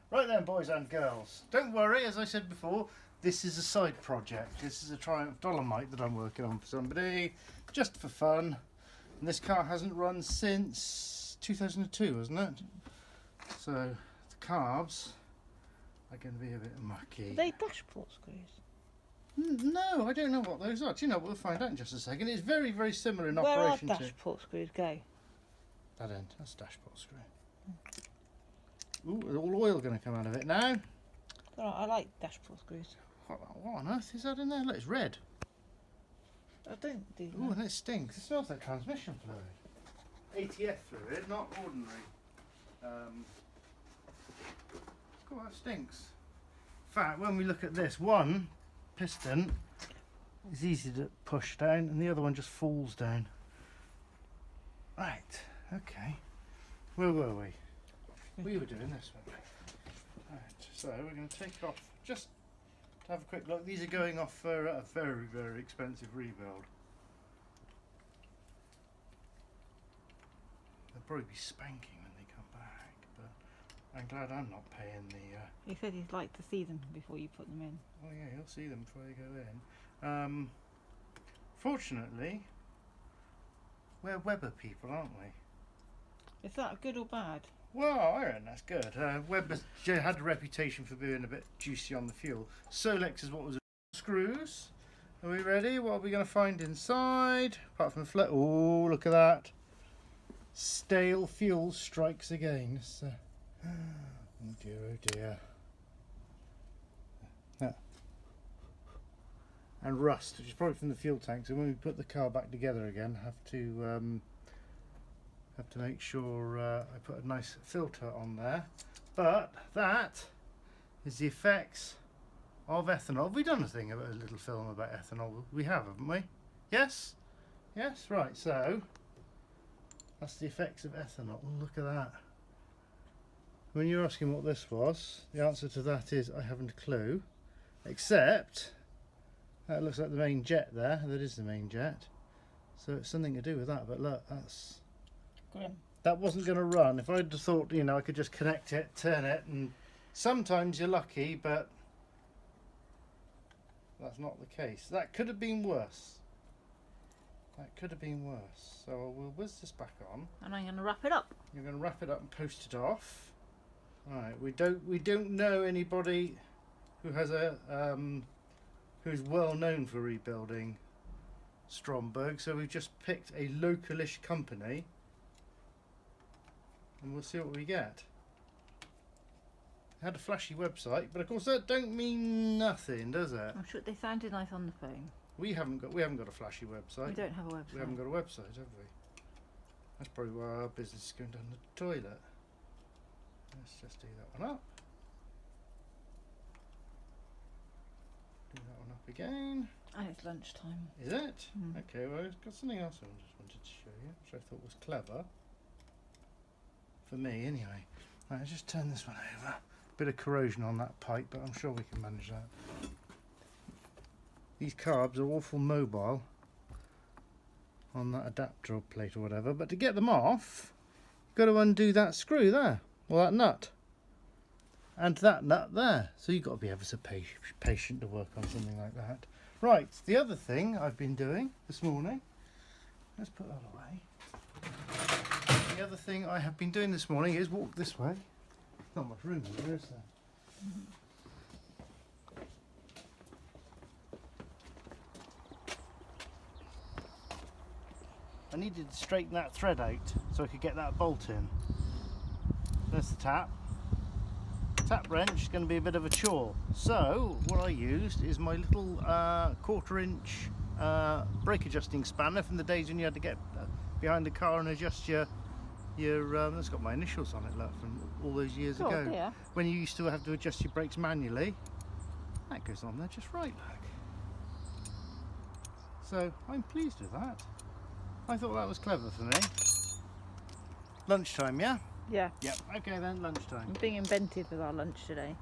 Right then, boys and girls, don't worry, as I said before, this is a side project. This is a Triumph Dolomite that I'm working on for somebody, just for fun. And this car hasn't run since 2002, hasn't it? So the carbs are going to be a bit mucky. Are they dashboard screws? No, I don't know what those are. Do you know? We'll find out in just a second. It's very, very similar in Where operation are to dashboard screws go? that end. That's a dashboard screw. Ooh, there's all oil going to come out of it now. Oh, I like dashboard screws. What on earth is that in there? Look, it's red. I don't do Ooh, that. and it stinks. It smells like transmission fluid. ATF fluid, not ordinary. God, that stinks. In fact, when we look at this, one piston is easy to push down and the other one just falls down. Right, okay. Where were we? We were doing this, weren't we? Right, so we're going to take off, just to have a quick look. These are going off for a very, very expensive rebuild. They'll probably be spanking when they come back, but I'm glad I'm not paying the... You said you'd like to see them before you put them in. Oh yeah, you'll see them before they go in. Fortunately, we're Weber people, aren't we? Is that good or bad? Well, I reckon that's good. Weber had a reputation for being a bit juicy on the fuel. Solex is what was it? Screws. Are we ready? What are we going to find inside? Apart from the float. Oh, look at that. Stale fuel strikes again. Oh dear, oh dear. And rust, which is probably from the fuel tank. So when we put the car back together again, have to make sure I put a nice filter on there. But that is the effects of ethanol. Have we done a little film about ethanol? We have, haven't we? Yes? Yes? Right, so that's the effects of ethanol. Oh, look at that. When you're asking what this was, the answer to that is I haven't a clue. Except, that looks like the main jet there. That is the main jet. So it's something to do with that. But look, that's... Grim. That wasn't going to run. If I'd have thought, you know, I could just connect it, turn it, and sometimes you're lucky, but that's not the case. That could have been worse. That could have been worse. So we'll whiz this back on. And I'm going to wrap it up. You're going to wrap it up and post it off. Right. We don't know anybody who has a who's well known for rebuilding Stromberg, so we've just picked a localish company. And we'll see what we get. It had a flashy website, but of course that don't mean nothing, does it? I'm sure they sounded nice on the phone. We haven't got a flashy website. We don't have a website. We haven't got a website, have we? That's probably why our business is going down the toilet. Let's just do that one up. Do that one up again. And it's lunchtime. Is it? Mm. Okay, well I've got something else I just wanted to show you, which I thought was clever. For me, anyway. Right, let's just turn this one over. Bit of corrosion on that pipe, but I'm sure we can manage that. These carbs are awful mobile on that adapter plate or whatever, but to get them off, you've got to undo that screw there, or that nut, and that nut there. So you've got to be ever so patient to work on something like that. Right, the other thing I've been doing this morning, let's put that away. The other thing I have been doing this morning is walk this way. Not much room here, is there? I needed to straighten that thread out so I could get that bolt in. There's the tap. Tap wrench is going to be a bit of a chore. So what I used is my little 1/4 inch brake adjusting spanner from the days when you had to get behind the car and adjust your that's got my initials on it, look, from all those years ago. Yeah. When you used to have to adjust your brakes manually. That goes on there just right, look. So I'm pleased with that. I thought that was clever for me. Lunchtime, yeah? Yeah. Yep. Okay then, lunchtime. I'm being inventive with our lunch today.